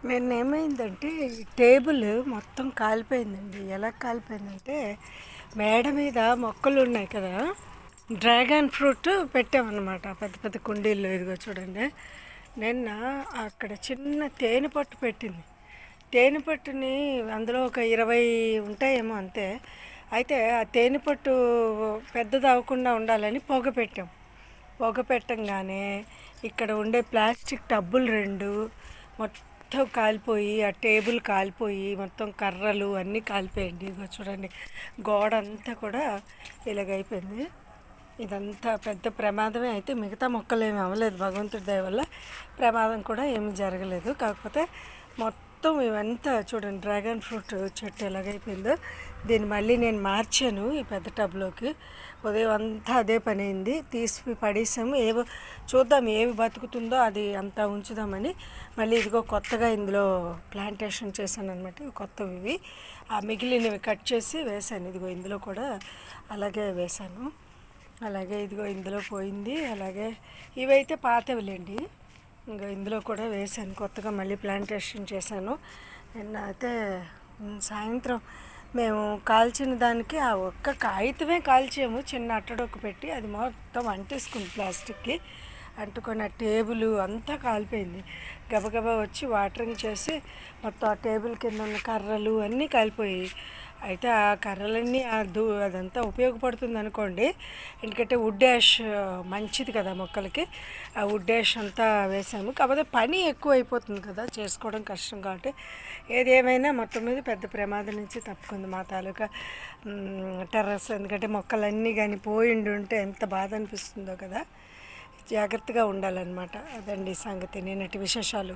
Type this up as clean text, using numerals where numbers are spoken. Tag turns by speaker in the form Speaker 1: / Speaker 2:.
Speaker 1: నిన్నేమైందంటే table మొత్తం కాలిపోయిందండి. ఎలా కాలిపోయిందంటే మేడ మీద మొక్కలు ఉన్నాయి కదా, డ్రాగన్ ఫ్రూట్ పెట్టామన్నమాట పెద్ద పెద్ద కుండీల్లో. ఇదిగో చూడండి, నిన్న అక్కడ చిన్న తేనె పట్టు పెట్టింది. తేనె పట్టుని అందులో ఒక 20 ఉంటాయేమో అంతే. అయితే ఆ తేనె పట్టు పెద్దది అవ్వకుండా ఉండాలని పొగ పెట్టాం. పొగ పెట్టంగానే ఇక్కడ ఉండే ప్లాస్టిక్ టబ్బులు 2 మొత్తం కాలిపోయి, ఆ టేబుల్ కాలిపోయి, మొత్తం కర్రలు అన్నీ కాలిపోయండి. ఇదిగో చూడండి, గోడ అంతా కూడా ఇలాగైపోయింది. ఇదంతా పెద్ద ప్రమాదమే. అయితే మిగతా మొక్కలు ఏమి అవ్వలేదు, భగవంతుడి దయ వల్ల ప్రమాదం కూడా ఏమీ జరగలేదు. కాకపోతే మొత్తం ఇవంతా చూడండి, డ్రాగన్ ఫ్రూట్ చెట్టు ఎలాగైపోయిందో. దీన్ని మళ్ళీ నేను మార్చాను ఈ పెద్ద టబ్లోకి. ఉదయం అంతా అదే పని అయింది, తీసి పడేసాము. ఏవో చూద్దాం ఏవి బతుకుతుందో అది అంతా ఉంచుదామని మళ్ళీ ఇదిగో కొత్తగా ఇందులో ప్లాంటేషన్ చేశాను అనమాట. కొత్తవి ఇవి. ఆ మిగిలినవి కట్ చేసి వేశాను. ఇదిగో ఇందులో కూడా అలాగే వేశాను. అలాగే ఇదిగో ఇందులో పోయింది. అలాగే ఇవైతే పాతవిలేండి. ఇంకా ఇందులో కూడా వేసాను, కొత్తగా మళ్ళీ ప్లాంటేషన్ చేశాను. నిన్న అయితే సాయంత్రం మేము కాల్చిన దానికి ఆ ఒక్క కాగితమే కాల్చాము, చిన్న అట్టడొక్క పెట్టి. అది మొత్తం అంటేసుకుంది, ప్లాస్టిక్కి అంటుకొని. ఆ టేబుల్ అంతా కాలిపోయింది. గబగబా వచ్చి వాటరింగ్ చేసి మొత్తం ఆ టేబుల్ కింద ఉన్న కర్రలు అన్నీ కాలిపోయాయి. అయితే ఆ కర్రలన్నీ అదంతా ఉపయోగపడుతుంది అనుకోండి, ఎందుకంటే వుడ్ యాష్ మంచిది కదా మొక్కలకి. ఆ వుడ్ యాష్ అంతా వేసాము. కాకపోతే పని ఎక్కువ అయిపోతుంది కదా, చేసుకోవడం కష్టం. కాబట్టి ఏదేమైనా మొత్తం మీద పెద్ద ప్రమాదం నుంచి తప్పుకుంది మా తాలూకా టెర్రస్. ఎందుకంటే మొక్కలన్నీ కానీ పోయిండి ఉంటే ఎంత బాధ అనిపిస్తుందో కదా. జాగ్రత్తగా ఉండాలన్నమాట. అదండి సంగతి, నేనటి విశేషాలు.